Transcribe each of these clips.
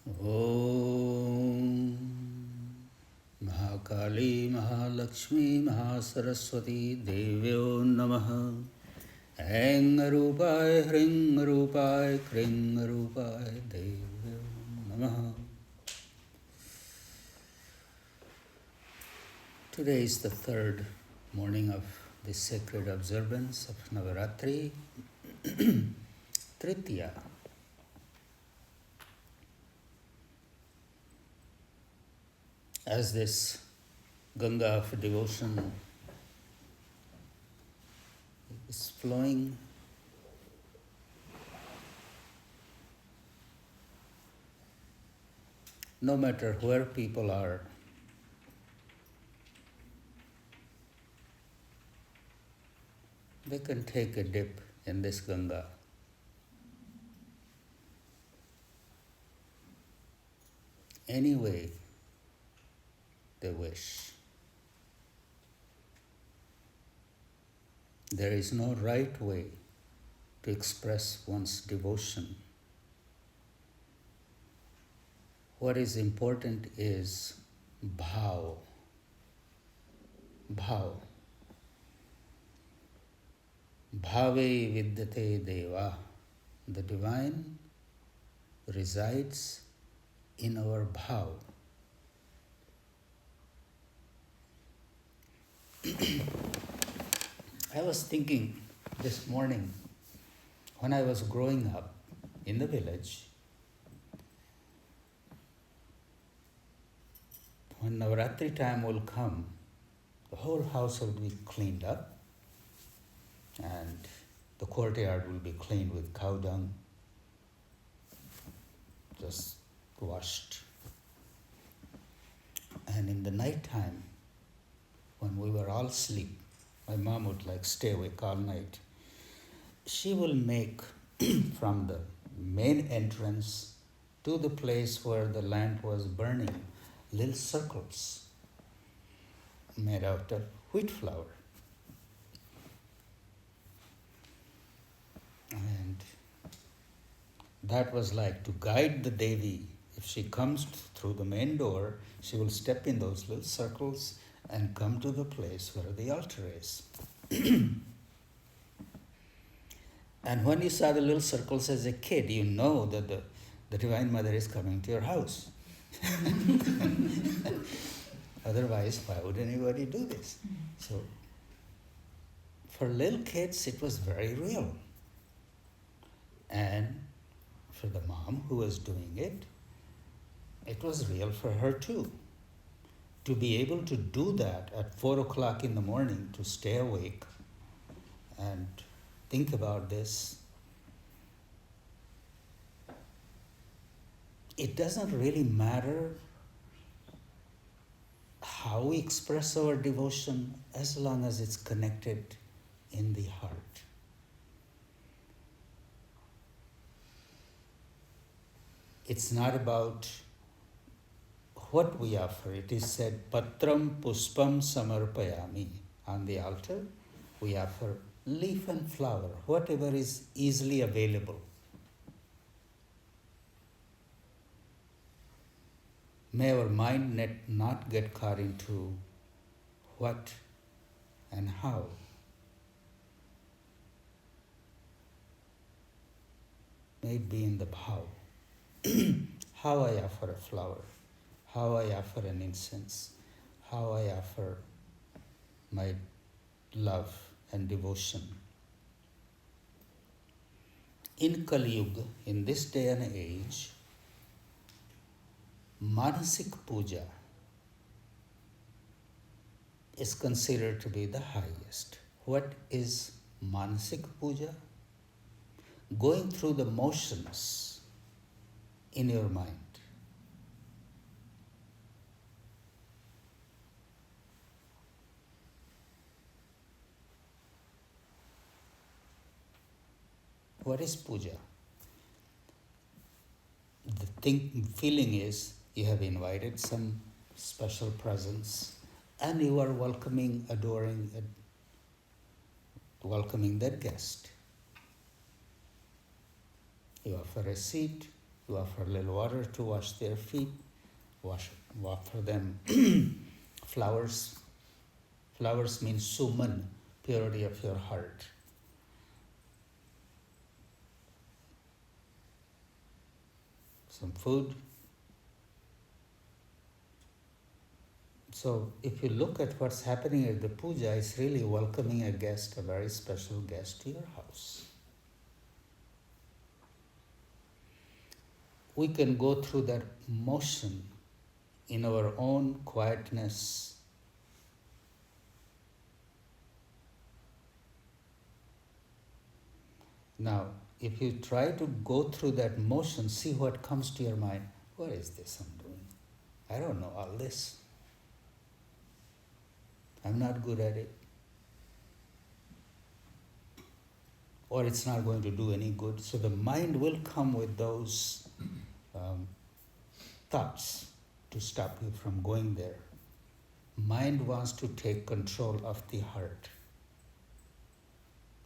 Om Mahakali Mahalakshmi Mahasaraswati Devyo Namaha Eng Rupai Hring Rupai Kring Rupai Devyo Namaha. Today is the third morning of the sacred observance of Navaratri, Tritiya. As this Ganga of devotion is flowing, no matter where people are, they can take a dip in this Ganga. Any way they wish. There is no right way to express one's devotion. What is important is bhav. Bhav. Bhave vidyate deva. The divine resides in our bhav. I was thinking this morning, when I was growing up in the village, when Navaratri time will come, the whole house will be cleaned up and the courtyard will be cleaned with cow dung, just washed. And in the night time, when we were all asleep, my mom would stay awake all night. She will make from the main entrance to the place where the lamp was burning little circles made out of wheat flour. And that was like to guide the Devi. If she comes through the main door, she will step in those little circles and come to the place where the altar is. And when you saw the little circles as a kid, you know that the Divine Mother is coming to your house. Otherwise, why would anybody do this? So, for little kids, it was very real. And for the mom who was doing it, it was real for her too. To be able to do that at 4 o'clock in the morning, to stay awake and think about this, it doesn't really matter how we express our devotion as long as it's connected in the heart. It's not about what we offer. It is said, Patram Puspam Samarpayami. On the altar, we offer leaf and flower, whatever is easily available. May our mind not get caught into what and how. May it be in the bhav. How I offer a flower, how I offer an incense, how I offer my love and devotion. In Kali Yuga, in this day and age, Manasik Puja is considered to be the highest. What is Manasik Puja? Going through the motions in your mind. What is puja? The feeling is you have invited some special presence and you are welcoming, adoring, welcoming that guest. You offer a seat, You offer a little water to wash their feet, offer them flowers. Flowers mean suman, purity of your heart. Some food. So if you look at what's happening at the puja, it's really welcoming a guest, a very special guest to your house. We can go through that motion in our own quietness. Now, if you try to go through that motion, see what comes to your mind. What is this I'm doing? I don't know all this. I'm not good at it. Or it's not going to do any good. So the mind will come with those thoughts to stop you from going there. Mind wants to take control of the heart.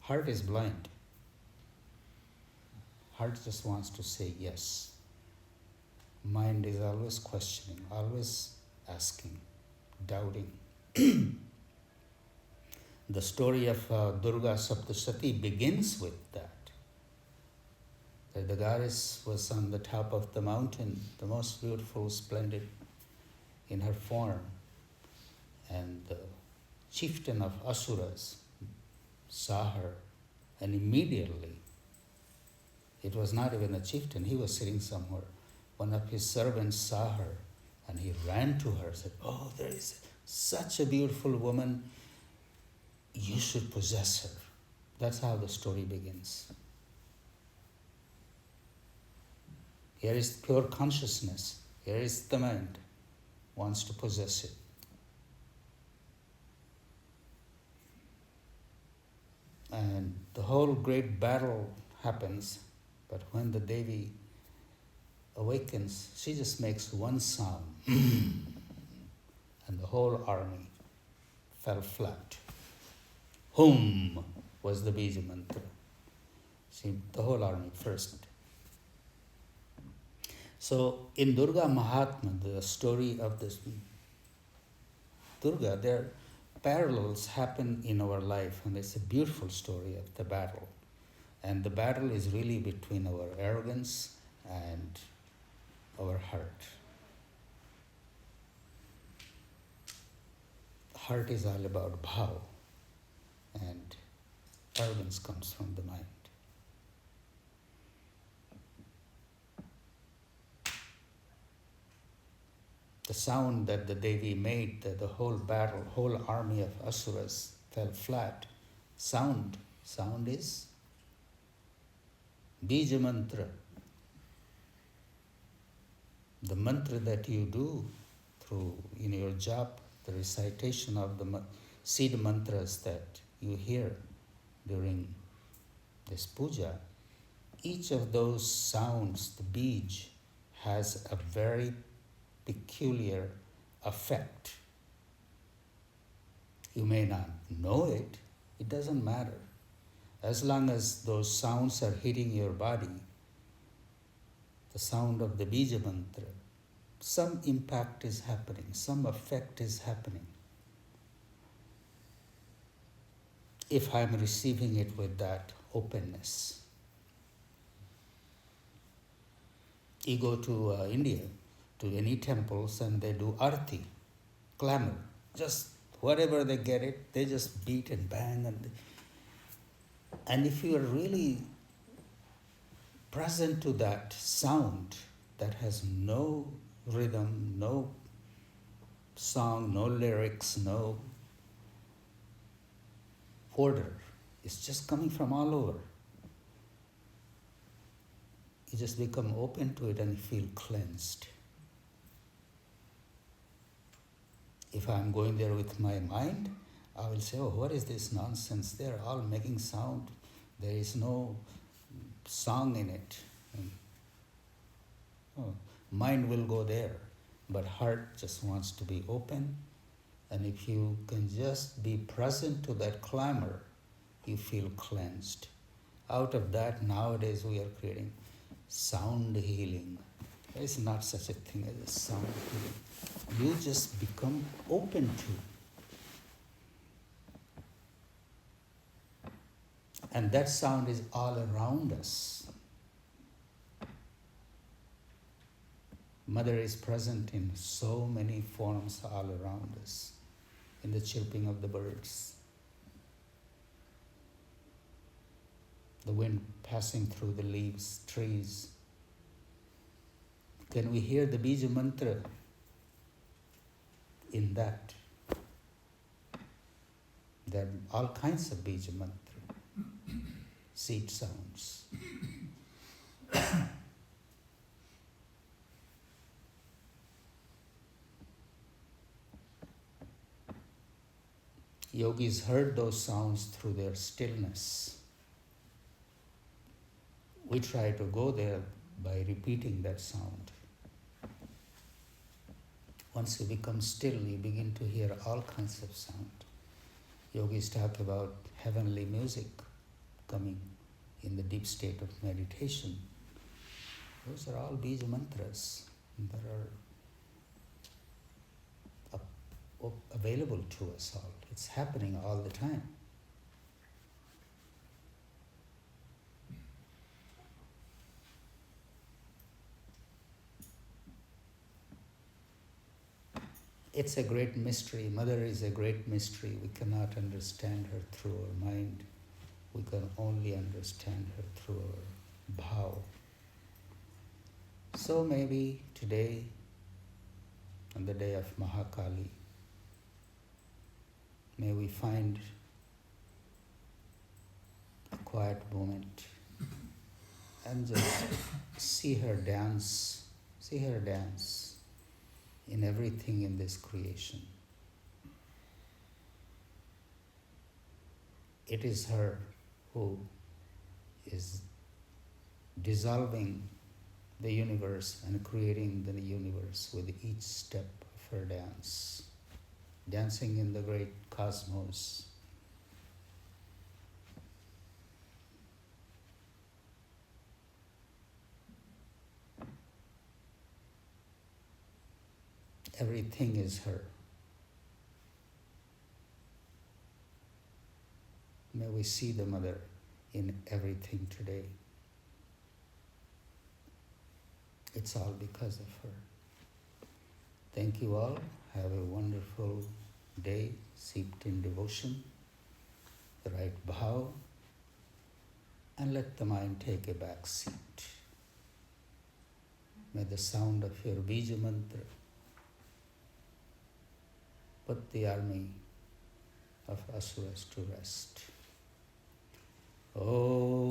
Heart is blind. Heart just wants to say yes. Mind is always questioning, always asking, doubting. The story of Durga Saptasati begins with that. That the goddess was on the top of the mountain, the most beautiful, splendid in her form. And the chieftain of Asuras saw her, and immediately, it was not even a chieftain, he was sitting somewhere. One of his servants saw her, and he ran to her and said, "Oh, there is such a beautiful woman, you should possess her." That's how the story begins. Here is pure consciousness. Here is the mind, wants to possess it. And the whole great battle happens, but when the Devi awakens, she just makes one sound, and the whole army fell flat. Hum was the Bija mantra. See, the whole army first. So in Durga Mahatma, the story of this Durga, there parallels happen in our life, and it's a beautiful story of the battle. And the battle is really between our arrogance and our heart. Heart is all about bhav, and arrogance comes from the mind. The sound that the Devi made, that the whole battle, whole army of Asuras fell flat. Sound is Bija mantra. The mantra that you do through in your jap, the recitation of the seed mantras that you hear during this puja, each of those sounds, the bij, has a very peculiar effect. You may not know it, it doesn't matter. As long as those sounds are hitting your body, the sound of the Bija mantra, some impact is happening, some effect is happening. If I'm receiving it with that openness. You go to India, to any temples, and they do arti, clamor, just whatever they get it, they just beat and bang. And if you are really present to that sound that has no rhythm, no song, no lyrics, no order, it's just coming from all over. You just become open to it and you feel cleansed. If I'm going there with my mind, I will say, "Oh, what is this nonsense? They're all making sound. There is no song in it." Mind will go there, but heart just wants to be open. And if you can just be present to that clamor, you feel cleansed. Out of that, nowadays we are creating sound healing. There is not such a thing as a sound healing. You just become open to. And that sound is all around us. Mother is present in so many forms all around us, in the chirping of the birds, the wind passing through the leaves, trees. Can we hear the Bija mantra in that? There are all kinds of Bija mantra, seed sounds. Yogis heard those sounds through their stillness. We try to go there by repeating that sound. Once you become still, you begin to hear all kinds of sound. Yogis talk about heavenly music coming in the deep state of meditation. Those are all Bija mantras that are available to us all. It's happening all the time. It's a great mystery. Mother is a great mystery. We cannot understand her through our mind. We can only understand her through our bhav. So maybe today, on the day of Mahakali, may we find a quiet moment and just see her dance in everything in this creation. It is her who is dissolving the universe and creating the universe with each step of her dance, dancing in the great cosmos. Everything is her. May we see the Mother in everything today. It's all because of her. Thank you all. Have a wonderful day, steeped in devotion, the right bhav, and let the mind take a back seat. May the sound of your Bija mantra put the army of asuras to rest. Om